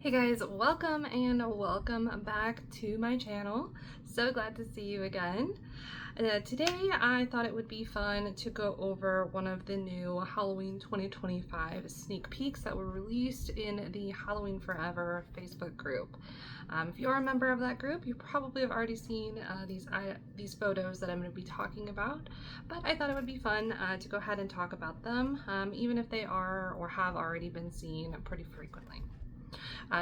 Hey guys, welcome and welcome back to my channel. So glad to see you again. Today I thought it would be fun to go over one of the new Halloween 2025 sneak peeks that were released in the Halloween Forever Facebook group. If you're a member of that group, you probably have already seen these photos that I'm going to be talking about, but I thought it would be fun to go ahead and talk about them, even if they are or have already been seen pretty frequently.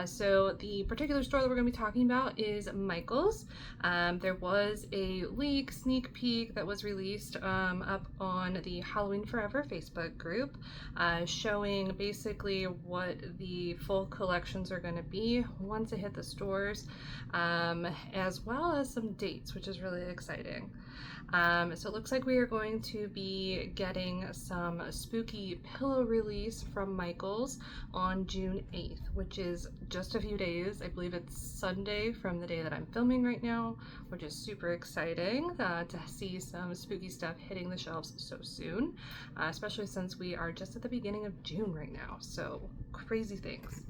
So the particular store that we're going to be talking about is Michael's. There was a sneak peek that was released up on the Halloween Forever Facebook group, showing basically what the full collections are going to be once they hit the stores, as well as some dates, which is really exciting. So it looks like we are going to be getting some spooky pillow release from Michael's on June 8th, which is just a few days. I believe it's Sunday from the day that I'm filming right now, which is super exciting to see some spooky stuff hitting the shelves so soon, especially since we are just at the beginning of June right now. So crazy things.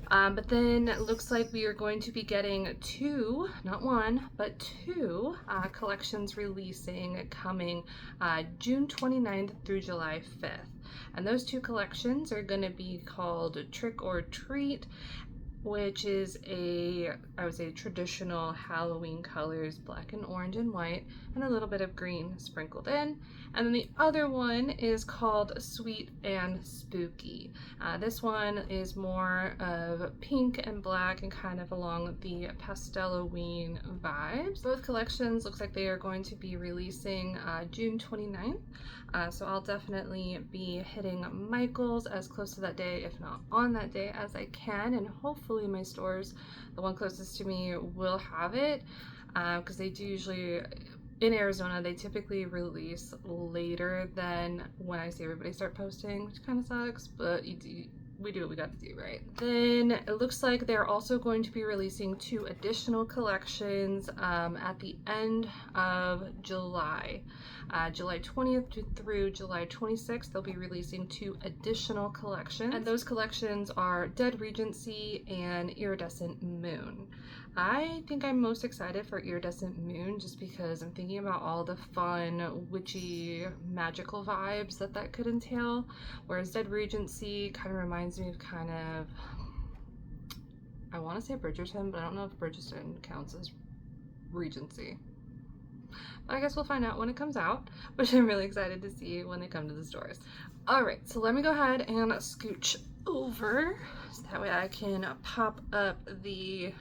But then it looks like we are going to be getting two, not one, but two collections releasing coming June 29th through July 5th. And those two collections are going to be called Trick or Treat, which is I would say traditional Halloween colors, black and orange and white, and a little bit of green sprinkled in. And then the other one is called Sweet and Spooky. This one is more of pink and black and kind of along the pastel-oween vibes. Both collections looks like they are going to be releasing June 29th. So I'll definitely be hitting Michael's as close to that day, if not on that day, as I can, and hopefully my stores, the one closest to me, will have it, because they do usually, in Arizona, they typically release later than when I see everybody start posting, which kind of sucks, but we do what we got to do, right? Then it looks like they're also going to be releasing two additional collections at the end of July. July 20th through July 26th, they'll be releasing two additional collections, and those collections are Dead Regency and Iridescent Moon. I think I'm most excited for Iridescent Moon just because I'm thinking about all the fun, witchy, magical vibes that could entail, whereas Dead Regency kind of reminds me of I want to say Bridgerton, but I don't know if Bridgerton counts as Regency. I guess we'll find out when it comes out, which I'm really excited to see when they come to the stores. Alright, so let me go ahead and scooch over so that way I can pop up the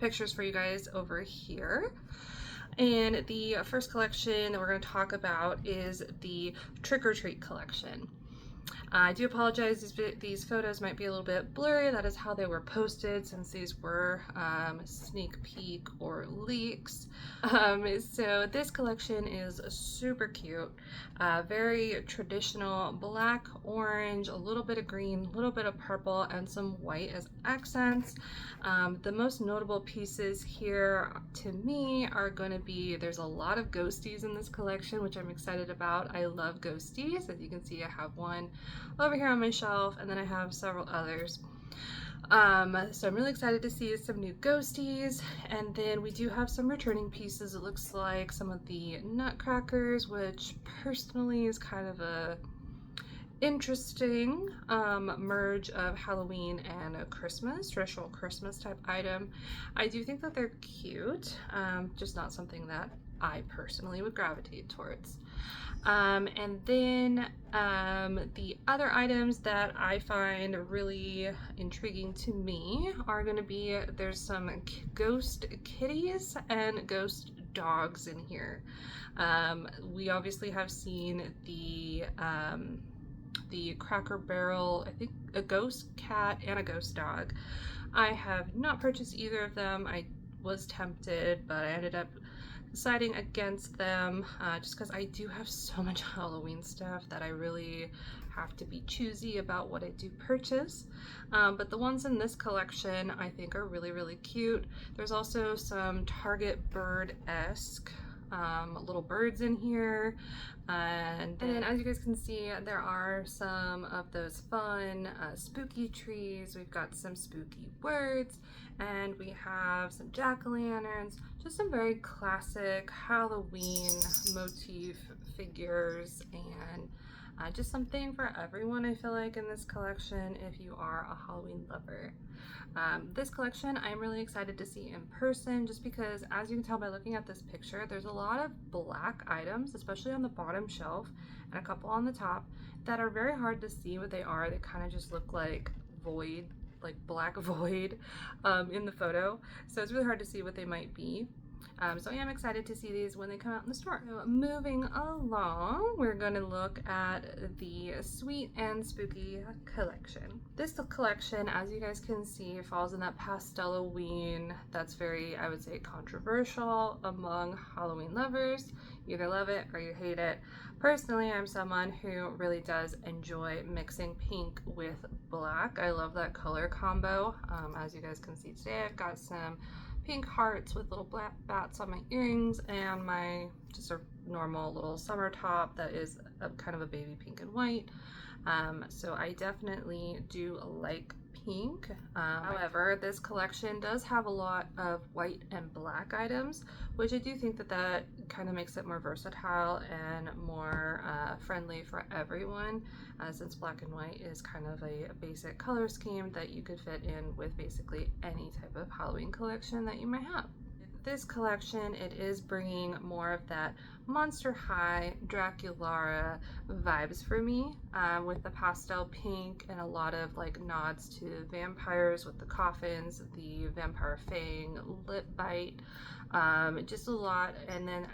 pictures for you guys over here. And the first collection that we're going to talk about is the Trick or Treat collection. I do apologize, these photos might be a little bit blurry. That is how they were posted, since these were sneak peek or leaks. So this collection is super cute, very traditional black, orange, a little bit of green, a little bit of purple, and some white as accents. The most notable pieces here to me are going to be, there's a lot of ghosties in this collection, which I'm excited about. I love ghosties. As you can see, I have one over here on my shelf, and then I have several others. So I'm really excited to see some new ghosties, and then we do have some returning pieces. It looks like some of the nutcrackers, which personally is kind of a interesting merge of Halloween and a Christmas, traditional Christmas type item. I do think that they're cute, just not something that I personally would gravitate towards. And then the other items that I find really intriguing to me are going to be, there's some ghost kitties and ghost dogs in here. We obviously have seen the Cracker Barrel, I think a ghost cat and a ghost dog. I have not purchased either of them. I was tempted, but I ended up deciding against them just because I do have so much Halloween stuff that I really have to be choosy about what I do purchase. But the ones in this collection I think are really, really cute. There's also some Target bird-esque little birds in here. And then as you guys can see, there are some of those fun spooky trees. We've got some spooky words, and we have some jack-o'-lanterns, just some very classic Halloween motif figures, and just something for everyone, I feel like, in this collection if you are a Halloween lover. This collection I'm really excited to see in person, just because, as you can tell by looking at this picture, there's a lot of black items, especially on the bottom shelf and a couple on the top, that are very hard to see what they are. They kind of just look like void, like black void in the photo, so it's really hard to see what they might be. So I am excited to see these when they come out in the store. So moving along, we're going to look at the Sweet and Spooky collection. This collection, as you guys can see, falls in that pastel-oween that's very, I would say, controversial among Halloween lovers. You either love it or you hate it. Personally, I'm someone who really does enjoy mixing pink with black. I love that color combo. As you guys can see today, I've got some pink hearts with little black bats on my earrings, and my just a normal little summer top that is kind of a baby pink and white. So I definitely do like pink. However, this collection does have a lot of white and black items, which I do think that kind of makes it more versatile and more friendly for everyone, since black and white is kind of a basic color scheme that you could fit in with basically any type of Halloween collection that you might have. This collection, it is bringing more of that Monster High Draculaura vibes for me, with the pastel pink and a lot of like nods to vampires with the coffins, the vampire fang, lip bite, just a lot, and then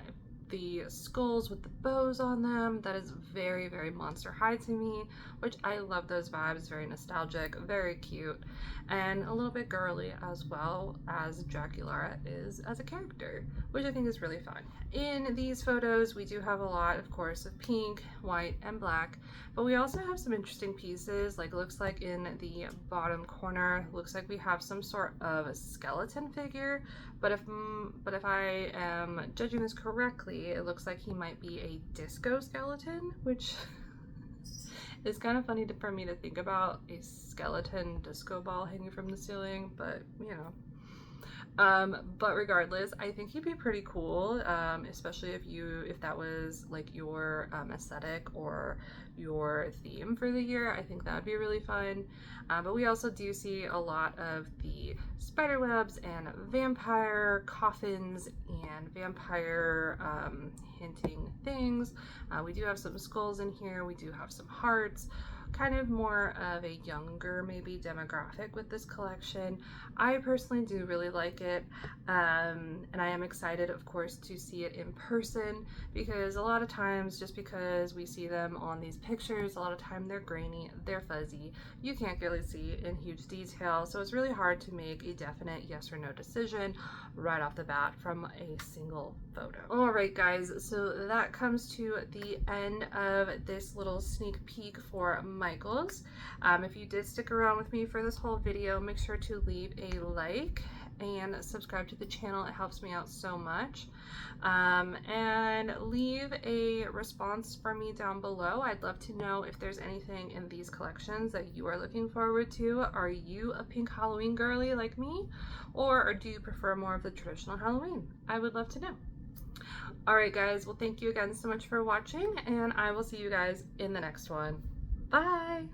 the skulls with the bows on them. That is very, very Monster High to me, which I love those vibes. Very nostalgic, very cute, and a little bit girly as well, as Draculaura is as a character, which I think is really fun. In these photos, we do have a lot, of course, of pink, white, and black, but we also have some interesting pieces. Like, it looks like in the bottom corner, looks like we have some sort of a skeleton figure, but if I am judging this correctly, it looks like he might be a disco skeleton, which is kind of funny for me to think about, a skeleton disco ball hanging from the ceiling, but you know. But regardless, I think he'd be pretty cool, especially if that was like your aesthetic or your theme for the year. I think that would be really fun. But we also do see a lot of the spider webs and vampire coffins and vampire hinting things. We do have some skulls in here. We do have some hearts. Kind of more of a younger maybe demographic with this collection. I personally do really like it, and I am excited, of course, to see it in person, because a lot of times, just because we see them on these pictures, a lot of time they're grainy, they're fuzzy, you can't really see in huge detail, so it's really hard to make a definite yes or no decision right off the bat from a single photo. Alright guys, so that comes to the end of this little sneak peek for Michaels. If you did stick around with me for this whole video, make sure to leave a like and subscribe to the channel. It helps me out so much. And leave a response for me down below. I'd love to know if there's anything in these collections that you are looking forward to. Are you a pink Halloween girly like me, or do you prefer more of the traditional Halloween? I would love to know. Alright guys, well thank you again so much for watching, and I will see you guys in the next one. Bye!